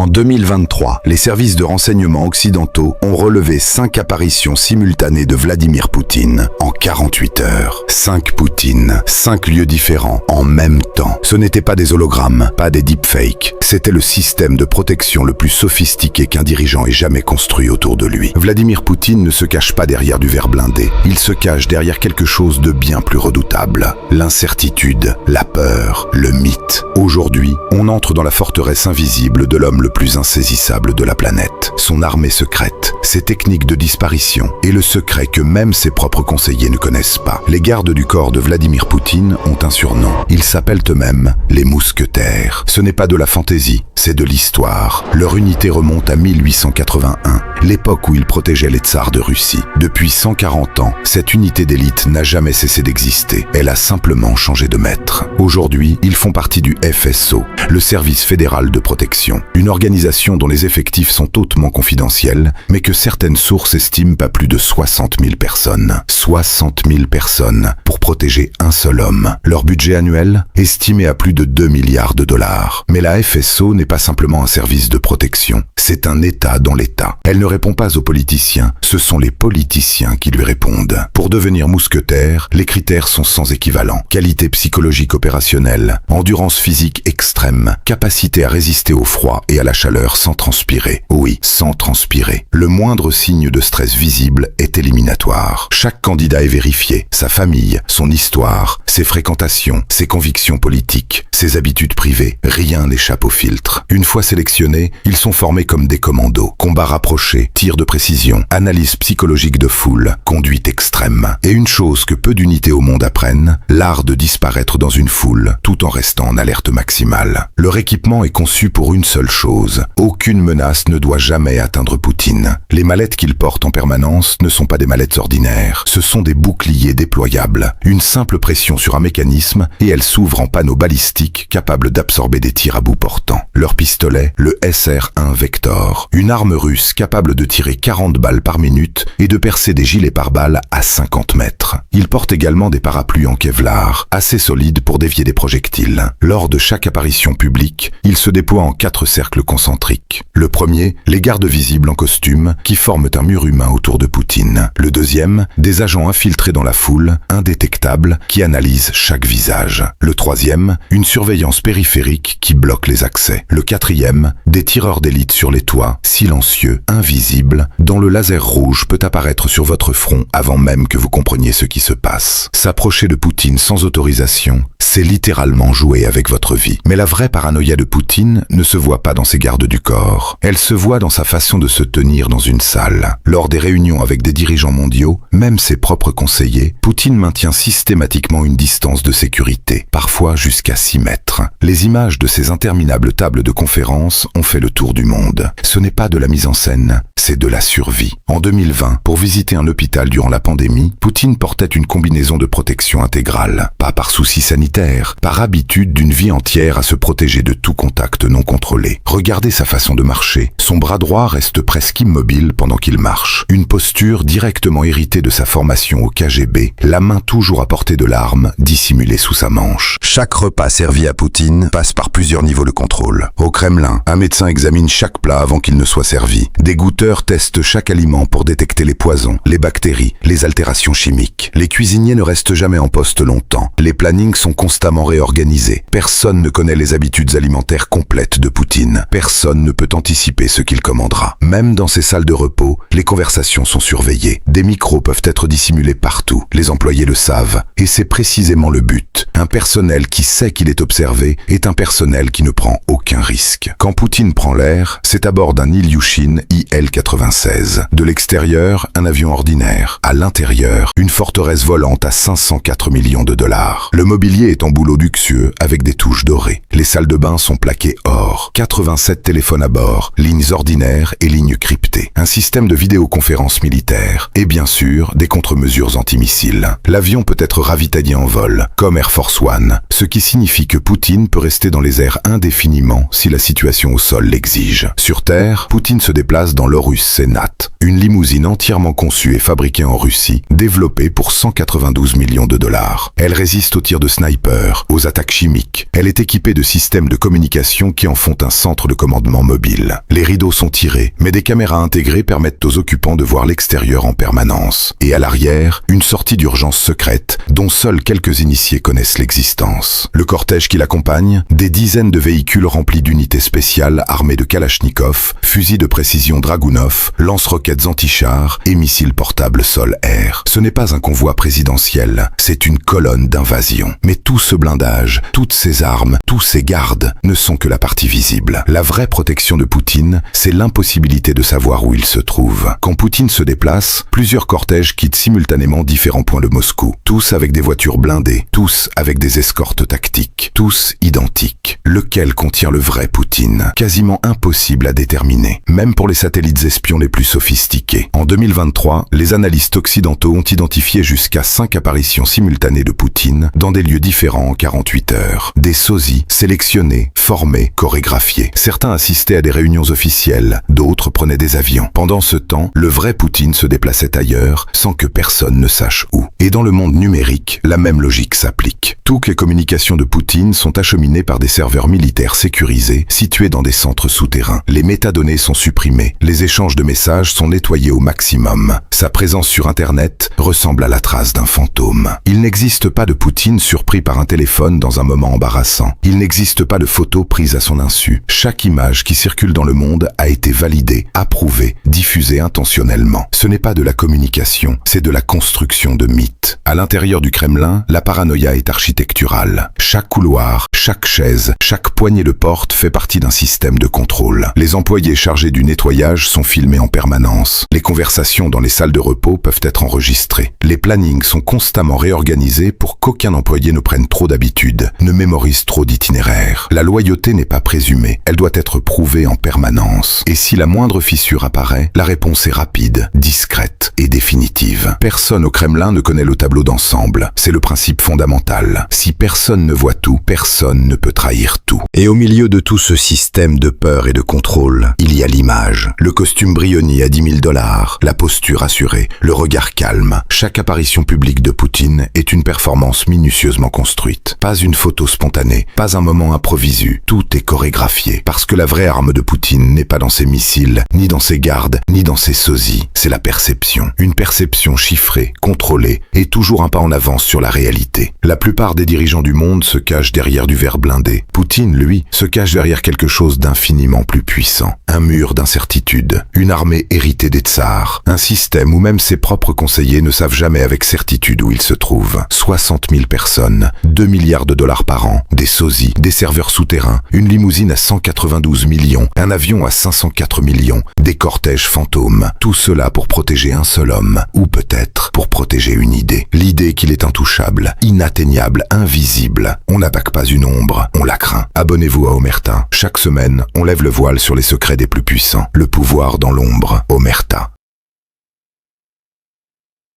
En 2023, les services de renseignement occidentaux ont relevé 5 apparitions simultanées de Vladimir Poutine en 48 heures. 5 Poutines, 5 lieux différents, en même temps. Ce n'étaient pas des hologrammes, pas des deepfakes. C'était le système de protection le plus sophistiqué qu'un dirigeant ait jamais construit autour de lui. Vladimir Poutine ne se cache pas derrière du verre blindé. Il se cache derrière quelque chose de bien plus redoutable. L'incertitude, la peur, le mythe. Aujourd'hui, on entre dans la forteresse invisible de l'homme le plus insaisissable de la planète. Son armée secrète, ses techniques de disparition et le secret que même ses propres conseillers ne connaissent pas. Les gardes du corps de Vladimir Poutine ont un surnom. Ils s'appellent eux-mêmes les mousquetaires. Ce n'est pas de la fantaisie, c'est de l'histoire. Leur unité remonte à 1881, l'époque où ils protégeaient les tsars de Russie. Depuis 140 ans, cette unité d'élite n'a jamais cessé d'exister. Elle a simplement changé de maître. Aujourd'hui, ils font partie du FSO, le Service fédéral de protection, une organisation dont les effectifs sont hautement confidentiels, mais que certaines sources estiment pas plus de 60 000 personnes. 60 000 personnes pour protéger un seul homme. Leur budget annuel, estimé à plus de 2 milliards de dollars. Mais la FSO n'est pas simplement un service de protection, c'est un État dans l'État. Elle ne répond pas aux politiciens, ce sont les politiciens qui lui répondent. Pour devenir mousquetaire, les critères sont sans équivalent. Qualité psychologique opérationnelle, endurance physique extrême, capacité à résister au froid et à la chaleur sans transpirer. Oui, sans transpirer. Le moindre signe de stress visible est éliminatoire. Chaque candidat est vérifié. Sa famille, son histoire, ses fréquentations, ses convictions politiques, ses habitudes privées. Rien n'échappe au filtre. Une fois sélectionnés, ils sont formés comme des commandos. Combat rapproché, tir de précision, analyse psychologique de foule, conduite extrême. Et une chose que peu d'unités au monde apprennent, l'art de disparaître dans une foule, tout en restant en alerte maximale. Leur équipement est conçu pour une seule chose. Aucune menace ne doit jamais atteindre Poutine. Les mallettes qu'ils portent en permanence ne sont pas des mallettes ordinaires. Ce sont des boucliers déployables. Une simple pression sur un mécanisme et elles s'ouvrent en panneaux balistiques capables d'absorber des tirs à bout portant. Leur pistolet, le SR-1 Vector. Une arme russe capable de tirer 40 balles par minute et de percer des gilets pare-balles à 50 mètres. Ils portent également des parapluies en Kevlar, assez solides pour dévier des projectiles. Lors de chaque apparition publique, ils se déploient en 4 cercles concentriques. Le premier, les gardes visibles en costume, qui forment un mur humain autour de Poutine. Le deuxième, des agents infiltrés dans la foule, indétectables, qui analysent chaque visage. Le troisième, une surveillance périphérique qui bloque les accès. Le quatrième, des tireurs d'élite sur les toits, silencieux, invisibles, dont le laser rouge peut apparaître sur votre front avant même que vous compreniez ce qui se passe. S'approcher de Poutine sans autorisation, c'est littéralement jouer avec votre vie. Mais la vraie paranoïa de Poutine ne se voit pas dans ses gardes du corps. Elle se voit dans sa façon de se tenir dans une salle. Lors des réunions avec des dirigeants mondiaux, même ses propres conseillers, Poutine maintient systématiquement une distance de sécurité, parfois jusqu'à 6 mètres. Les images de ces interminables tables de conférence ont fait le tour du monde. Ce n'est pas de la mise en scène, c'est de la survie. En 2020, pour visiter un hôpital durant la pandémie, Poutine portait une combinaison de protection intégrale. Pas par souci sanitaire, par habitude d'une vie entière à se protéger de tout contact non contrôlé. Regardez sa façon de marcher. Son bras droit reste presque immobile pendant qu'il marche. Une posture directement héritée de sa formation au KGB, la main toujours à portée de l'arme, dissimulée sous sa manche. Chaque repas servi à Poutine passe par plusieurs niveaux de contrôle. Au Kremlin, un médecin examine chaque plat avant qu'il ne soit servi. Des goûteurs testent chaque aliment pour détecter les poisons, les bactéries, les altérations chimiques. Les cuisiniers ne restent jamais en poste longtemps. Les plannings sont constamment réorganisés. Personne ne connaît les habitudes alimentaires complètes de Poutine. Personne ne peut anticiper ce qu'il commandera. Même dans ses salles de repos, les conversations sont surveillées. Des micros peuvent être dissimulés partout. Les employés le savent. Et c'est précisément le but. Un personnel qui sait qu'il est observé est un personnel qui ne prend aucun risque. Quand Poutine prend l'air, c'est à bord d'un Ilyushin IL-96. De l'extérieur, un avion ordinaire. À l'intérieur, une forteresse volante à 504 millions de dollars. Le mobilier est en bouleau luxueux avec des touches dorées. Les salles de bain sont plaquées or. 87 téléphones à bord, lignes ordinaires et lignes cryptées. Un système de vidéoconférence militaire. Et bien sûr, des contre-mesures antimissiles. L'avion peut être ravitaillé en vol, comme Air Force One, ce qui signifie que Poutine peut rester dans les airs indéfiniment si la situation au sol l'exige. Sur Terre, Poutine se déplace dans l'Orus Senat, une limousine entièrement conçue et fabriquée en Russie, développée pour 192 millions de dollars. Elle résiste aux tirs de sniper, aux attaques chimiques. Elle est équipée de systèmes de communication qui en font un centre de commandement mobile. Les rideaux sont tirés, mais des caméras intégrées permettent aux occupants de voir l'extérieur en permanence. Et à l'arrière, une sortie d'urgence secrète, dont seuls quelques initiés connaissent l'existence. Le cortège qui l'accompagne, des dizaines de véhicules remplis d'unités spéciales armées de Kalachnikov, fusils de précision Dragunov, lance-roquettes anti-chars et missiles portables sol-air. Ce n'est pas un convoi présidentiel, c'est une colonne d'invasion. Mais tout ce blindage, toutes ces armes, tous ces gardes ne sont que la partie visible. La vraie protection de Poutine, c'est l'impossibilité de savoir où il se trouve. Quand Poutine se déplace, plusieurs cortèges quittent simultanément différents points de Moscou. Tous avec des voitures blindées, tous avec des escortes tactiques, tous identiques. Lequel contient le vrai Poutine? Quasiment impossible à déterminer, même pour les satellites espions les plus sophistiqués. En 2023, les analystes occidentaux ont identifié jusqu'à 5 apparitions simultanées de Poutine dans des lieux différents en 48 heures. Des sosies sélectionnés, formés, chorégraphiés. Certains assistaient à des réunions officielles, d'autres prenaient des avions. Pendant ce temps, le vrai Poutine se déplaçait ailleurs sans que personne ne sache où. Et dans le monde numérique, la même logique s'applique. Toutes les communications de Poutine sont acheminées par des serveurs militaires sécurisés situés dans des centres souterrains. Les métadonnées sont supprimées, les échanges de messages sont nettoyés au maximum. Sa présence sur Internet ressemble à la trace d'un fantôme. Il n'existe pas de Poutine surpris par un téléphone dans un moment embarrassant. Il n'existe pas de photos prises à son insu. Chaque image qui circule dans le monde a été validée, approuvée, diffusée intentionnellement. Ce n'est pas de la communication, c'est de la construction de mythes. À l'intérieur du Kremlin, la paranoïa est architecturale. Chaque couloir, chaque chaise, chaque poignée de porte fait partie d'un système de contrôle. Les employés chargés du nettoyage sont filmés en permanence. Les conversations dans les salles de repos peuvent être enregistrées. Les plannings sont constamment réorganisés pour qu'aucun employé ne prenne trop d'habitude, ne mémorise trop d'itinéraires. La loyauté n'est pas présumée, elle doit être prouvée en permanence. Et si la moindre fissure apparaît, la réponse est rapide, discrète et définitive. Personne au Kremlin ne connaît le tableau d'ensemble. C'est le principe fondamental. Si personne ne voit tout, personne ne peut trahir tout. Et au milieu de tout ce système de peur et de contrôle, il y a l'image. Le costume Brioni à 10 000 $, la posture assurée, le regard calme. Chaque apparition publique de Poutine est une performance minutieusement construite. Pas une photo spontanée, pas un moment improvisé. Tout est chorégraphié. Parce que la vraie arme de Poutine n'est pas dans ses missiles, ni dans ses gardes, ni dans ses sosies. C'est la perception. Une perception chiffrée, contrôlée, et toujours un pas en avance sur la réalité. La plupart des dirigeants du monde se cachent derrière du verre blindé. Poutine, lui, se cache derrière quelque chose d'infiniment plus puissant. Un mur d'incertitude, une armée héritée des tsars, un système où même ses propres conseillers ne savent jamais avec certitude où il se trouve. 60 000 personnes, 2 milliards de dollars par an, des sosies, des serveurs souterrains, une limousine à 192 millions, un avion à 504 millions, des cortèges fantômes. Tout cela pour protéger un seul homme, ou peut-être pour protéger une idée. L'idée qu'il est intouchable, inatteignable, invisible. On n'attaque pas une ombre, on la craint. Abonnez-vous à Omerta. Chaque semaine, on lève le voile sur les secrets des plus puissants. Le pouvoir dans l'ombre. Omerta.